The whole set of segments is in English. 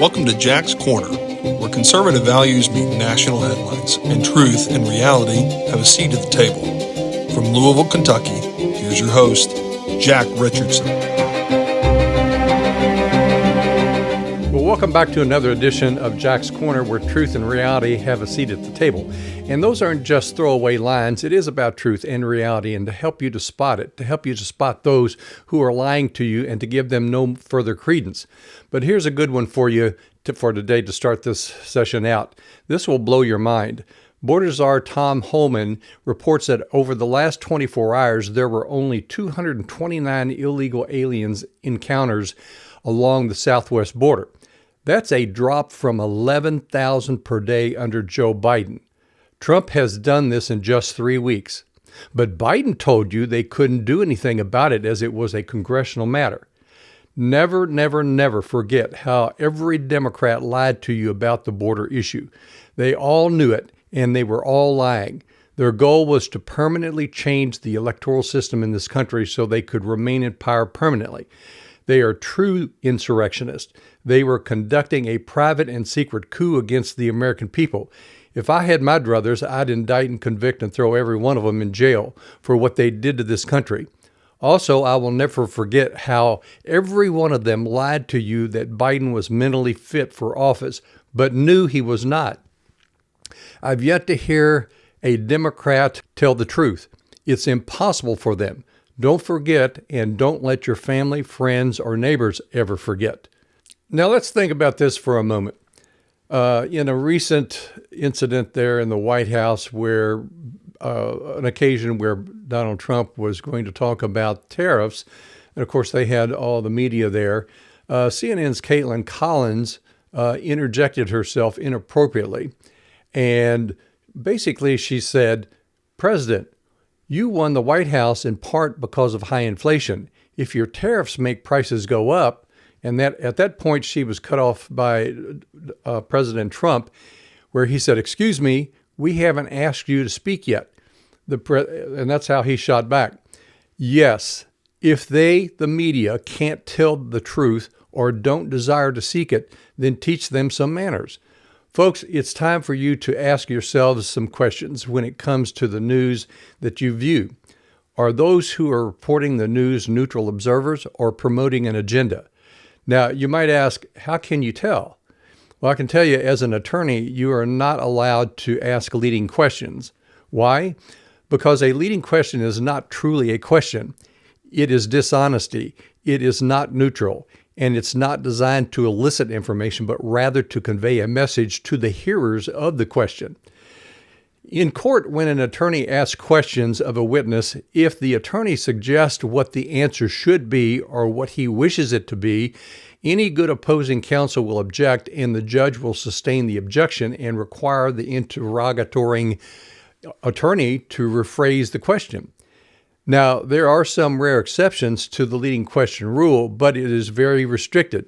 Welcome to Jack's Corner, where conservative values meet national headlines, and truth and reality have a seat at the table. From Louisville, Kentucky, here's your host, Jack Richardson. Well, welcome back to another edition of Jack's Corner, where truth and reality have a seat at the table. And those aren't just throwaway lines. It is about truth and reality, and to help you to spot it, to help you to spot those who are lying to you and to give them no further credence. But here's a good one for you for today to start this session out. This will blow your mind. Border Czar Tom Homan reports that over the last 24 hours, there were only 229 illegal aliens encounters along the southwest border. That's a drop from 11,000 per day under Joe Biden. Trump has done this in just 3 weeks. But Biden told you they couldn't do anything about it as it was a congressional matter. Never, never, never forget how every Democrat lied to you about the border issue. They all knew it, and they were all lying. Their goal was to permanently change the electoral system in this country so they could remain in power permanently. They are true insurrectionists. They were conducting a private and secret coup against the American people. If I had my druthers, I'd indict and convict and throw every one of them in jail for what they did to this country. Also, I will never forget how every one of them lied to you that Biden was mentally fit for office, but knew he was not. I've yet to hear a Democrat tell the truth. It's impossible for them. Don't forget, and don't let your family, friends, or neighbors ever forget. Now let's think about this for a moment. In a recent incident there in the White House where an occasion where Donald Trump was going to talk about tariffs, and of course they had all the media there, CNN's Kaitlan Collins interjected herself inappropriately. And basically she said, "President, you won the White House in part because of high inflation. If your tariffs make prices go up," and that at that point she was cut off by President Trump, where he said, "Excuse me, we haven't asked you to speak yet." And that's how he shot back. Yes, if they, the media, can't tell the truth or don't desire to seek it, then teach them some manners. Folks, it's time for you to ask yourselves some questions when it comes to the news that you view. Are those who are reporting the news neutral observers or promoting an agenda? Now, you might ask, how can you tell? Well, I can tell you, as an attorney, you are not allowed to ask leading questions. Why? Because a leading question is not truly a question. It is dishonesty. It is not neutral. And it's not designed to elicit information, but rather to convey a message to the hearers of the question. In court, when an attorney asks questions of a witness, if the attorney suggests what the answer should be or what he wishes it to be, any good opposing counsel will object, and the judge will sustain the objection and require the interrogating attorney to rephrase the question. Now, there are some rare exceptions to the leading question rule, but it is very restricted.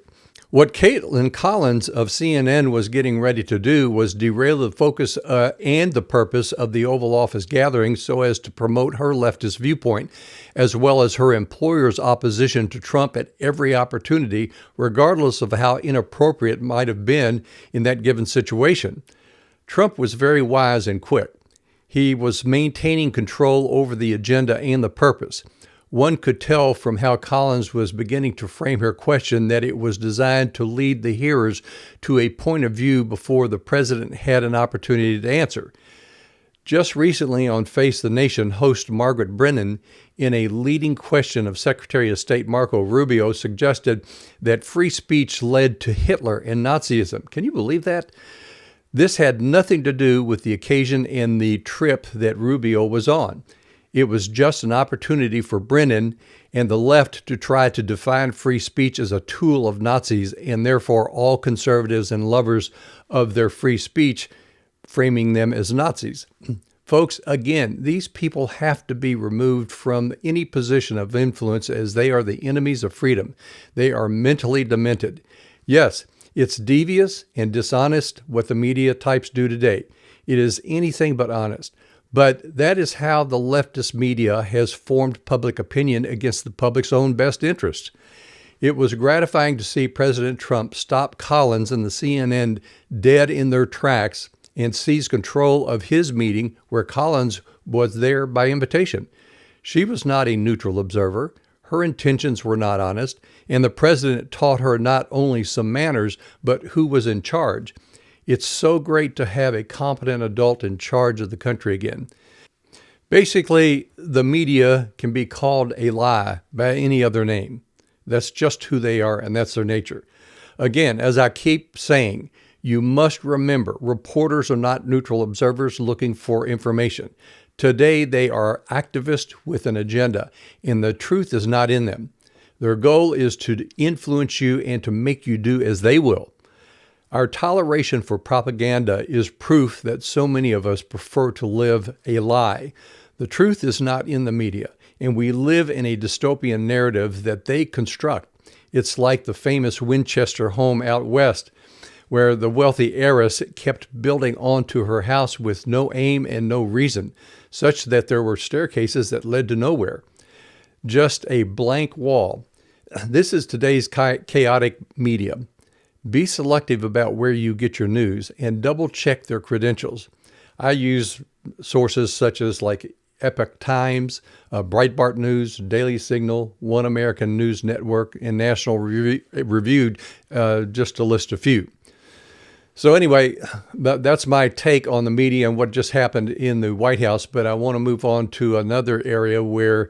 What Kaitlan Collins of CNN was getting ready to do was derail the focus and the purpose of the Oval Office gathering so as to promote her leftist viewpoint, as well as her employer's opposition to Trump at every opportunity, regardless of how inappropriate it might have been in that given situation. Trump was very wise and quick. He was maintaining control over the agenda and the purpose. One could tell from how Collins was beginning to frame her question that it was designed to lead the hearers to a point of view before the president had an opportunity to answer. Just recently on Face the Nation, host Margaret Brennan, in a leading question of Secretary of State Marco Rubio, suggested that free speech led to Hitler and Nazism. Can you believe that? This had nothing to do with the occasion and the trip that Rubio was on. It was just an opportunity for Brennan and the left to try to define free speech as a tool of Nazis, and therefore all conservatives and lovers of their free speech framing them as Nazis. Folks, again, these people have to be removed from any position of influence as they are the enemies of freedom. They are mentally demented. Yes, it's devious and dishonest what the media types do today. It is anything but honest. But that is how the leftist media has formed public opinion against the public's own best interests. It was gratifying to see President Trump stop Collins and the CNN dead in their tracks and seize control of his meeting where Collins was there by invitation. She was not a neutral observer. Her intentions were not honest, and the president taught her not only some manners, but who was in charge. It's so great to have a competent adult in charge of the country again. Basically, the media can be called a lie by any other name. That's just who they are, and that's their nature. Again, as I keep saying, you must remember, reporters are not neutral observers looking for information. Today, they are activists with an agenda, and the truth is not in them. Their goal is to influence you and to make you do as they will. Our toleration for propaganda is proof that so many of us prefer to live a lie. The truth is not in the media, and we live in a dystopian narrative that they construct. It's like the famous Winchester home out west, where the wealthy heiress kept building onto her house with no aim and no reason, such that there were staircases that led to nowhere. Just a blank wall. This is today's chaotic media. Be selective about where you get your news and double check their credentials. I use sources such as like Epoch Times, Breitbart News, Daily Signal, One American News Network, and National Reviewed, just to list a few. So anyway, that's my take on the media and what just happened in the White House, but I want to move on to another area where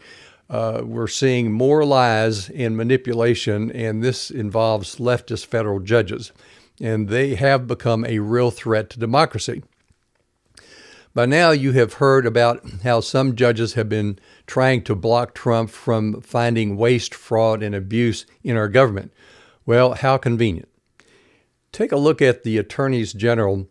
we're seeing more lies and manipulation, and this involves leftist federal judges, and they have become a real threat to democracy. By now, you have heard about how some judges have been trying to block Trump from finding waste, fraud, and abuse in our government. Well, how convenient. Take a look at the attorneys general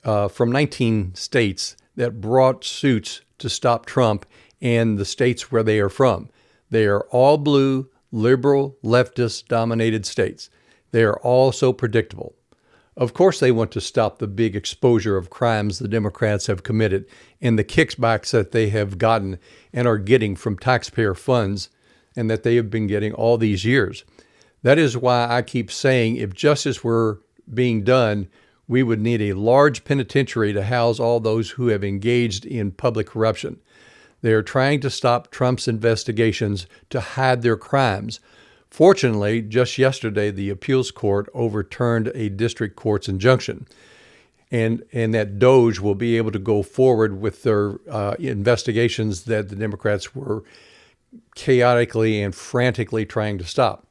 from 19 states that brought suits to stop Trump and the states where they are from. They are all blue, liberal, leftist-dominated states. They are all so predictable. Of course, they want to stop the big exposure of crimes the Democrats have committed and the kickbacks that they have gotten and are getting from taxpayer funds and that they have been getting all these years. That is why I keep saying if justice were being done, we would need a large penitentiary to house all those who have engaged in public corruption. They are trying to stop Trump's investigations to hide their crimes. Fortunately, just yesterday, the appeals court overturned a district court's injunction, and that DOGE will be able to go forward with their investigations that the Democrats were chaotically and frantically trying to stop.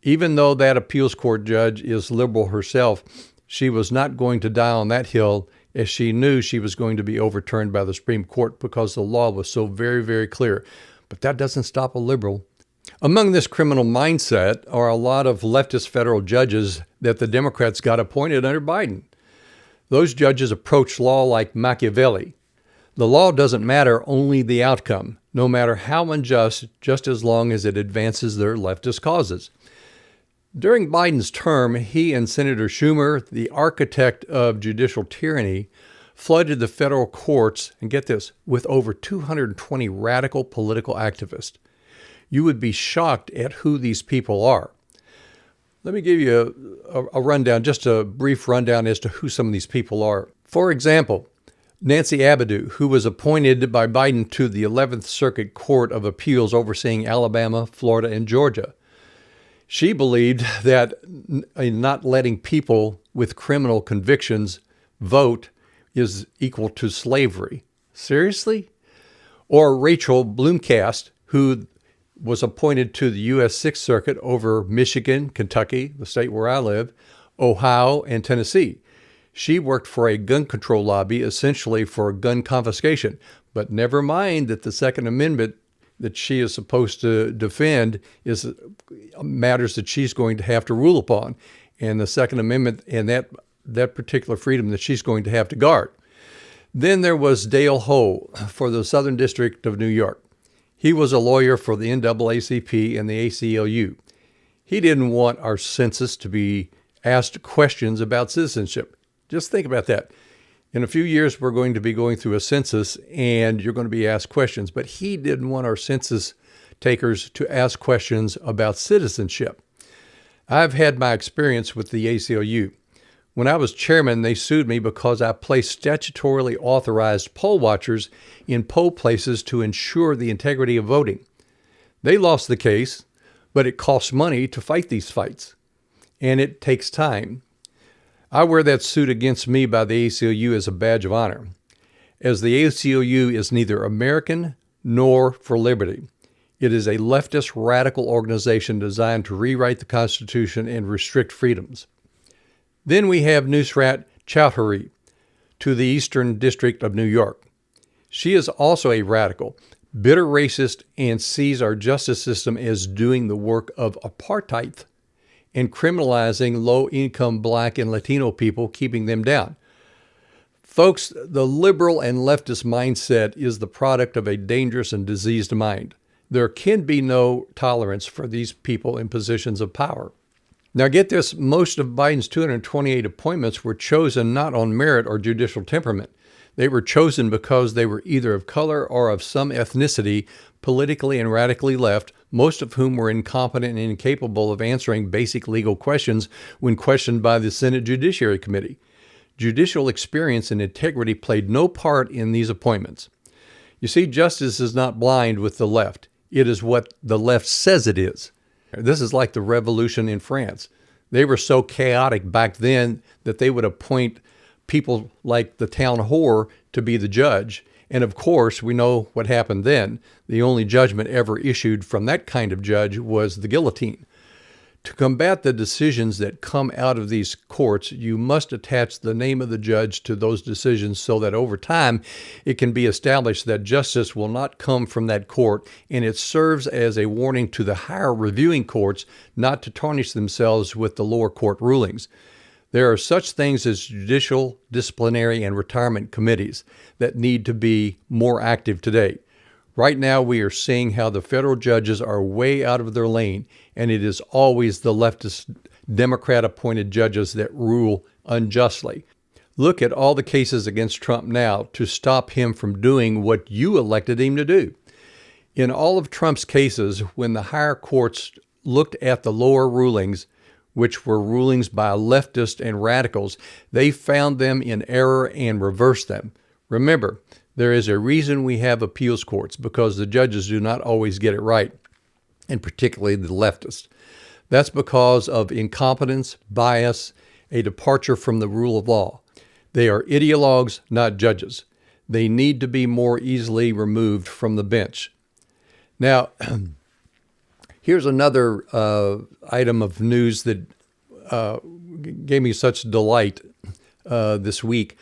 Even though that appeals court judge is liberal herself, she was not going to die on that hill, as she knew she was going to be overturned by the Supreme Court because the law was so very, very clear. But that doesn't stop a liberal. Among this criminal mindset are a lot of leftist federal judges that the Democrats got appointed under Biden. Those judges approach law like Machiavelli. The law doesn't matter, only the outcome, no matter how unjust, just as long as it advances their leftist causes. During Biden's term, he and Senator Schumer, the architect of judicial tyranny, flooded the federal courts, and get this, with over 220 radical political activists. You would be shocked at who these people are. Let me give you a rundown, just a brief rundown as to who some of these people are. For example, Nancy Abadu, who was appointed by Biden to the 11th Circuit Court of Appeals overseeing Alabama, Florida, and Georgia. She believed that not letting people with criminal convictions vote is equal to slavery. Seriously? Or Rachel Blumkast, who was appointed to the U.S. Sixth Circuit over Michigan, Kentucky, the state where I live, Ohio, and Tennessee. She worked for a gun control lobby, essentially for gun confiscation. But never mind that the Second Amendment that she is supposed to defend is matters that she's going to have to rule upon, and the Second Amendment and that particular freedom that she's going to have to guard. Then there was Dale Ho for the Southern District of New York. He was a lawyer for the NAACP and the ACLU. He didn't want our census to be asked questions about citizenship. Just think about that. In a few years, we're going to be going through a census, and you're going to be asked questions. But he didn't want our census takers to ask questions about citizenship. I've had my experience with the ACLU. When I was chairman, they sued me because I placed statutorily authorized poll watchers in poll places to ensure the integrity of voting. They lost the case, but it costs money to fight these fights, and it takes time. I wear that suit against me by the ACLU as a badge of honor, as the ACLU is neither American nor for liberty. It is a leftist radical organization designed to rewrite the Constitution and restrict freedoms. Then we have Nusrat Chowdhury to the Eastern District of New York. She is also a radical, bitter racist, and sees our justice system as doing the work of apartheid and criminalizing low-income Black and Latino people, keeping them down. Folks, the liberal and leftist mindset is the product of a dangerous and diseased mind. There can be no tolerance for these people in positions of power. Now get this, most of Biden's 228 appointments were chosen not on merit or judicial temperament. They were chosen because they were either of color or of some ethnicity, politically and radically left, most of whom were incompetent and incapable of answering basic legal questions when questioned by the Senate Judiciary Committee. Judicial experience and integrity played no part in these appointments. You see, justice is not blind with the left. It is what the left says it is. This is like the revolution in France. They were so chaotic back then that they would appoint people like the town whore to be the judge. And of course, we know what happened then. The only judgment ever issued from that kind of judge was the guillotine. To combat the decisions that come out of these courts, you must attach the name of the judge to those decisions so that over time it can be established that justice will not come from that court, and it serves as a warning to the higher reviewing courts not to tarnish themselves with the lower court rulings. There are such things as judicial, disciplinary, and retirement committees that need to be more active today. Right now, we are seeing how the federal judges are way out of their lane, and it is always the leftist Democrat-appointed judges that rule unjustly. Look at all the cases against Trump now to stop him from doing what you elected him to do. In all of Trump's cases, when the higher courts looked at the lower rulings, which were rulings by leftists and radicals, they found them in error and reversed them. Remember, there is a reason we have appeals courts, because the judges do not always get it right, and particularly the leftists. That's because of incompetence, bias, a departure from the rule of law. They are ideologues, not judges. They need to be more easily removed from the bench. Now, here's another item of news that gave me such delight this week.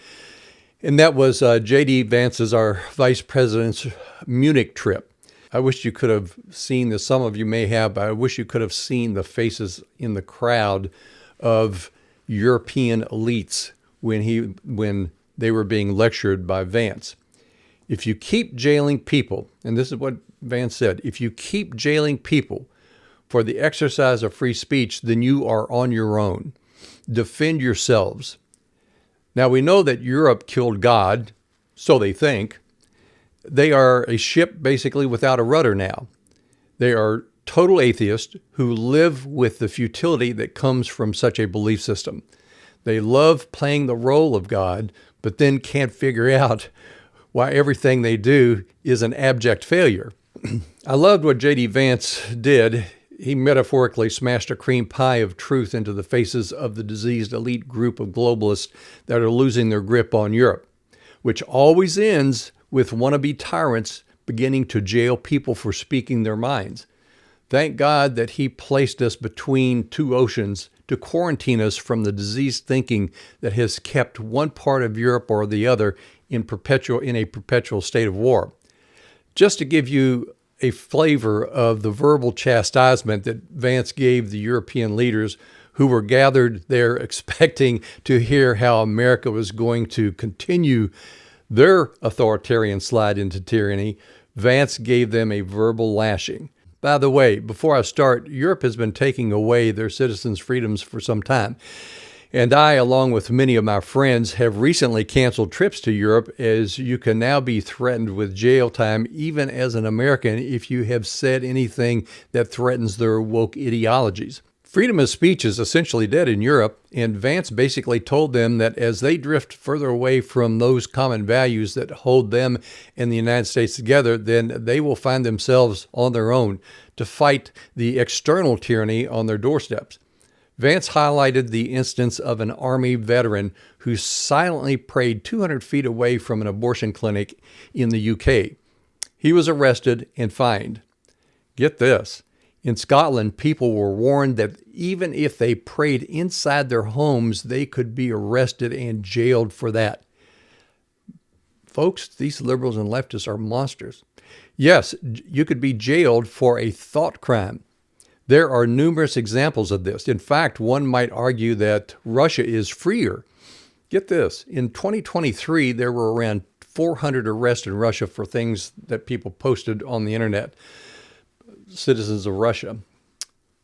And that was J.D. Vance's, our vice president's, Munich trip. I wish you could have seen this. Some of you may have, but I wish you could have seen the faces in the crowd of European elites when they were being lectured by Vance. If you keep jailing people, and this is what Vance said, if you keep jailing people for the exercise of free speech, then you are on your own. Defend yourselves. Now, we know that Europe killed God, so they think. They are a ship basically without a rudder now. They are total atheists who live with the futility that comes from such a belief system. They love playing the role of God, but then can't figure out why everything they do is an abject failure. I loved what J.D. Vance did. He metaphorically smashed a cream pie of truth into the faces of the diseased elite group of globalists that are losing their grip on Europe, which always ends with wannabe tyrants beginning to jail people for speaking their minds. Thank God that he placed us between two oceans to quarantine us from the diseased thinking that has kept one part of Europe or the other in a perpetual state of war. Just to give you a flavor of the verbal chastisement that Vance gave the European leaders who were gathered there expecting to hear how America was going to continue their authoritarian slide into tyranny, Vance gave them a verbal lashing. By the way, before I start, Europe has been taking away their citizens' freedoms for some time. And I, along with many of my friends, have recently canceled trips to Europe, as you can now be threatened with jail time, even as an American, if you have said anything that threatens their woke ideologies. Freedom of speech is essentially dead in Europe, and Vance basically told them that as they drift further away from those common values that hold them and the United States together, then they will find themselves on their own to fight the external tyranny on their doorsteps. Vance highlighted the instance of an Army veteran who silently prayed 200 feet away from an abortion clinic in the UK. He was arrested and fined. Get this. In Scotland, people were warned that even if they prayed inside their homes, they could be arrested and jailed for that. Folks, these liberals and leftists are monsters. Yes, you could be jailed for a thought crime. There are numerous examples of this. In fact, one might argue that Russia is freer. Get this. In 2023, there were around 400 arrests in Russia for things that people posted on the internet. Citizens of Russia.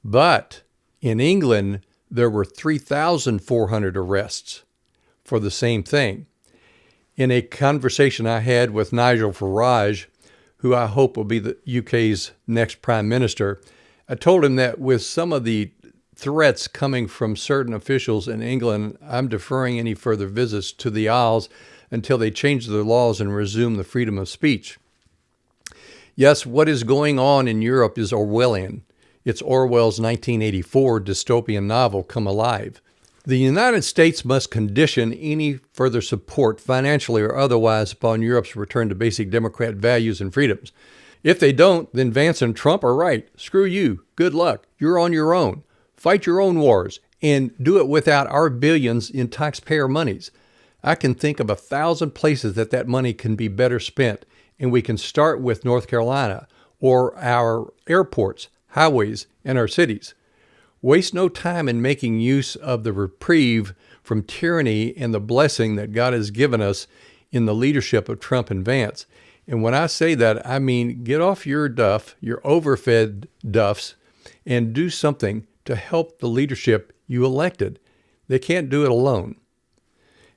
But in England, there were 3,400 arrests for the same thing. In a conversation I had with Nigel Farage, who I hope will be the UK's next prime minister, I told him that with some of the threats coming from certain officials in England, I'm deferring any further visits to the Isles until they change their laws and resume the freedom of speech. Yes, what is going on in Europe is Orwellian. It's Orwell's 1984 dystopian novel come alive. The United States must condition any further support, financially or otherwise, upon Europe's return to basic democrat values and freedoms. If they don't, then Vance and Trump are right. Screw you. Good luck. You're on your own. Fight your own wars and do it without our billions in taxpayer monies. I can think of 1,000 places that money can be better spent. And we can start with North Carolina or our airports, highways, and our cities. Waste no time in making use of the reprieve from tyranny and the blessing that God has given us in the leadership of Trump and Vance. And when I say that, I mean get off your duff, your overfed duffs, and do something to help the leadership you elected. They can't do it alone.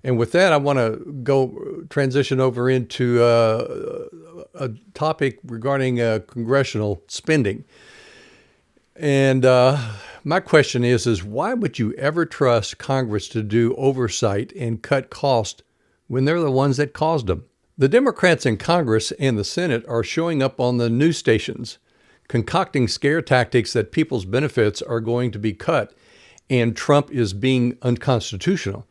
And with that, I want to go transition over into a topic regarding congressional spending. And my question is why would you ever trust Congress to do oversight and cut costs when they're the ones that caused them? The Democrats in Congress and the Senate are showing up on the news stations, concocting scare tactics that people's benefits are going to be cut, and Trump is being unconstitutional.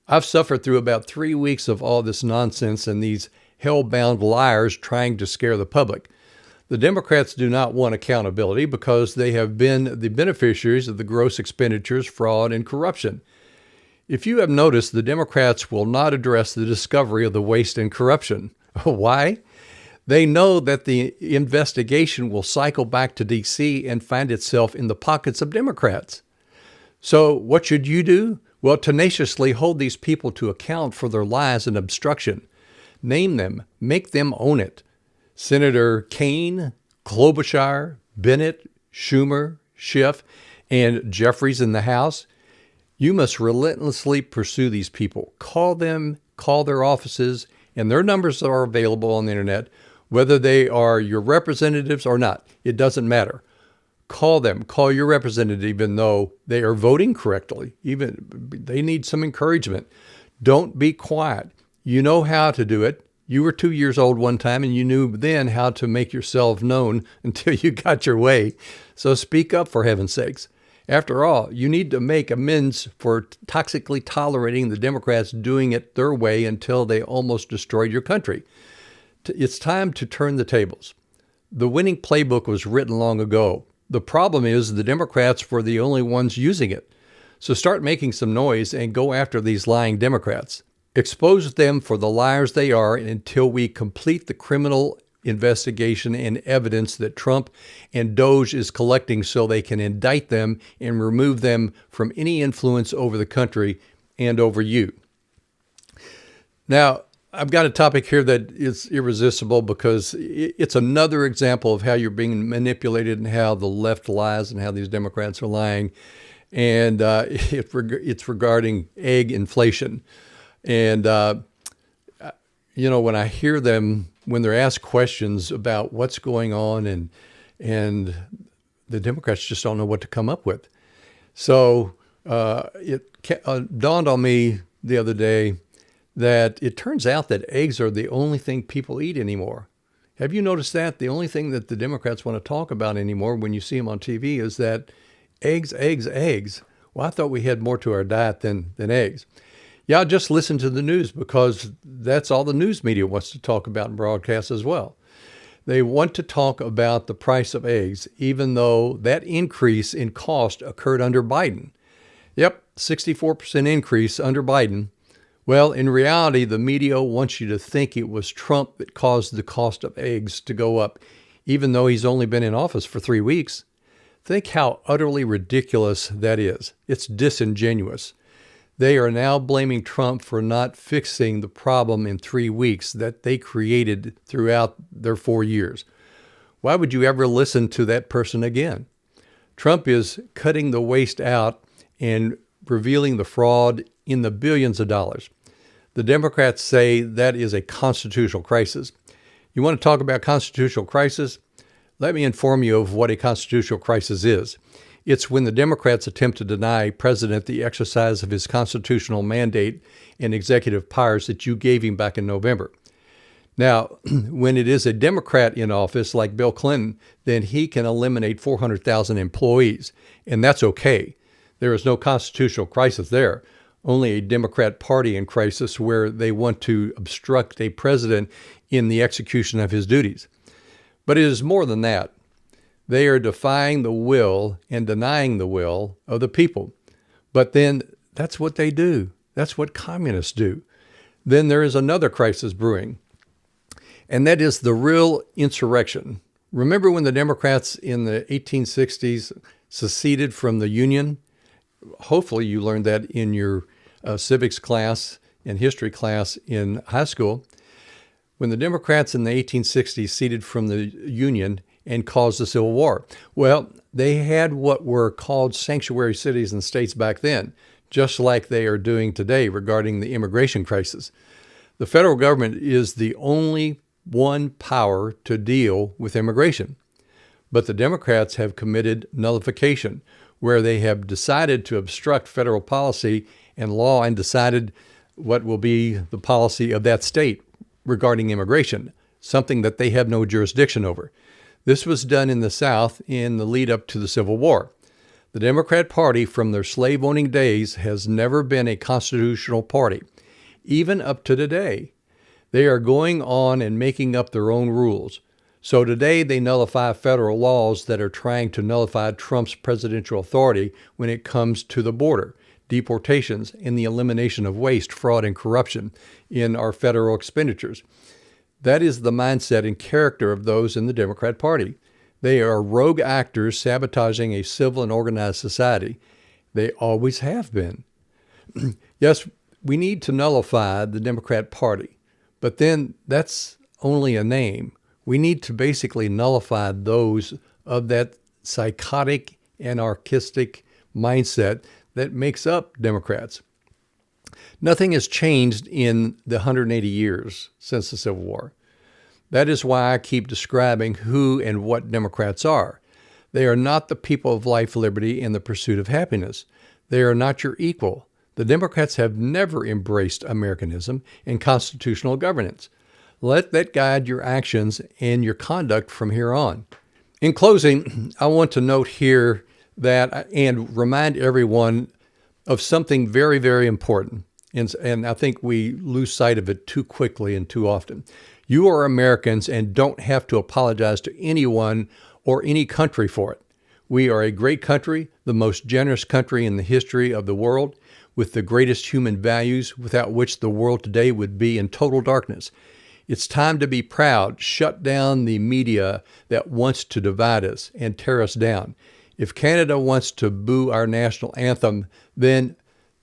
I've suffered through about 3 weeks of all this nonsense and these hell-bound liars trying to scare the public. The Democrats do not want accountability because they have been the beneficiaries of the gross expenditures, fraud, and corruption. If you have noticed, the Democrats will not address the discovery of the waste and corruption. Why? They know that the investigation will cycle back to D.C. and find itself in the pockets of Democrats. So what should you do? Well, tenaciously hold these people to account for their lies and obstruction. Name them. Make them own it. Senator Kaine, Klobuchar, Bennett, Schumer, Schiff, and Jeffries in the House. You must relentlessly pursue these people. Call them, call their offices, and their numbers are available on the internet, whether they are your representatives or not. It doesn't matter. Call them, call your representative, even though they are voting correctly. Even they need some encouragement. Don't be quiet. You know how to do it. You were 2 years old one time, and you knew then how to make yourself known until you got your way. So speak up, for heaven's sakes. After all, you need to make amends for toxically tolerating the Democrats doing it their way until they almost destroyed your country. It's time to turn the tables. The winning playbook was written long ago. The problem is the Democrats were the only ones using it. So start making some noise and go after these lying Democrats. Expose them for the liars they are until we complete the criminal investigation and evidence that Trump and DOGE is collecting so they can indict them and remove them from any influence over the country and over you. Now, I've got a topic here that is irresistible because it's another example of how you're being manipulated and how the left lies and how these Democrats are lying. And it's regarding egg-inflation. And, when I hear them, when they're asked questions about what's going on and the Democrats just don't know what to come up with. So it dawned on me the other day that it turns out that eggs are the only thing people eat anymore. Have you noticed that? The only thing that the Democrats want to talk about anymore when you see them on TV is that eggs, eggs, eggs. Well, I thought we had more to our diet than eggs. Yeah, just listen to the news because that's all the news media wants to talk about and broadcast as well. They want to talk about the price of eggs, even though that increase in cost occurred under Biden. Yep, 64% increase under Biden. Well, in reality, the media wants you to think it was Trump that caused the cost of eggs to go up, even though he's only been in office for 3 weeks. Think how utterly ridiculous that is. It's disingenuous. They are now blaming Trump for not fixing the problem in 3 weeks that they created throughout their 4 years. Why would you ever listen to that person again? Trump is cutting the waste out and revealing the fraud in the billions of dollars. The Democrats say that is a constitutional crisis. You want to talk about constitutional crisis? Let me inform you of what a constitutional crisis is. It's when the Democrats attempt to deny President the exercise of his constitutional mandate and executive powers that you gave him back in November. Now, when it is a Democrat in office like Bill Clinton, then he can eliminate 400,000 employees, and that's okay. There is no constitutional crisis there, only a Democrat Party in crisis where they want to obstruct a president in the execution of his duties. But it is more than that. They are defying the will and denying the will of the people. But then that's what they do. That's what communists do. Then there is another crisis brewing, and that is the real insurrection. Remember when the Democrats in the 1860s seceded from the Union? Hopefully you learned that in your civics class and history class in high school. When the Democrats in the 1860s seceded from the Union and caused the Civil War. Well, they had what were called sanctuary cities and states back then, just like they are doing today regarding the immigration crisis. The federal government is the only one power to deal with immigration. But the Democrats have committed nullification, where they have decided to obstruct federal policy and law and decided what will be the policy of that state regarding immigration, something that they have no jurisdiction over. This was done in the South in the lead up to the Civil War. The Democrat Party from their slave-owning days has never been a constitutional party, even up to today. They are going on and making up their own rules. So today they nullify federal laws that are trying to nullify Trump's presidential authority when it comes to the border, deportations, and the elimination of waste, fraud, and corruption in our federal expenditures. That is the mindset and character of those in the Democrat Party. They are rogue actors sabotaging a civil and organized society. They always have been. Yes, we need to nullify the Democrat Party, but then that's only a name. We need to basically nullify those of that psychotic, anarchistic mindset that makes up Democrats. Nothing has changed in the 180 years since the Civil War. That is why I keep describing who and what Democrats are. They are not the people of life, liberty, and the pursuit of happiness. They are not your equal. The Democrats have never embraced Americanism and constitutional governance. Let that guide your actions and your conduct from here on. In closing, I want to note here that and remind everyone of something very, very important. And I think we lose sight of it too quickly and too often. You are Americans and don't have to apologize to anyone or any country for it. We are a great country, the most generous country in the history of the world, with the greatest human values, without which the world today would be in total darkness. It's time to be proud. Shut down the media that wants to divide us and tear us down. If Canada wants to boo our national anthem, then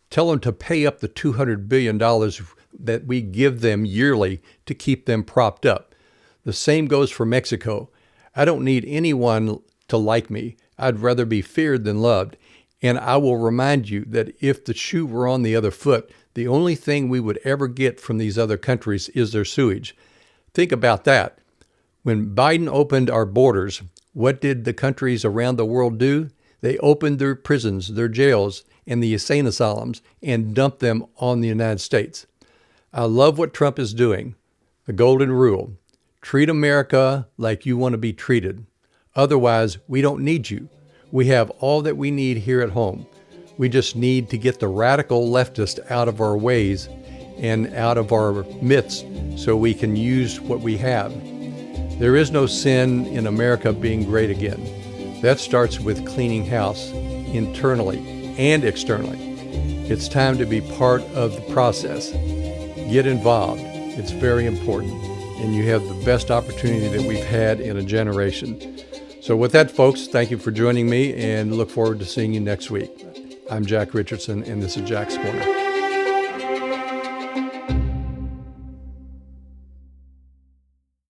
tell them to pay up the $200 billion that we give them yearly to keep them propped up. The same goes for Mexico. I don't need anyone to like me. I'd rather be feared than loved. And I will remind you that if the shoe were on the other foot, the only thing we would ever get from these other countries is their sewage. Think about that. When Biden opened our borders, what did the countries around the world do? They opened their prisons, their jails, and the insane asylums and dumped them on the United States. I love what Trump is doing. The golden rule. Treat America like you want to be treated. Otherwise, we don't need you. We have all that we need here at home. We just need to get the radical leftist out of our ways and out of our midst so we can use what we have. There is no sin in America being great again. That starts with cleaning house internally and externally. It's time to be part of the process. Get involved. It's very important. And you have the best opportunity that we've had in a generation. So with that, folks, thank you for joining me and look forward to seeing you next week. I'm Jack Richardson, and this is Jack's Corner.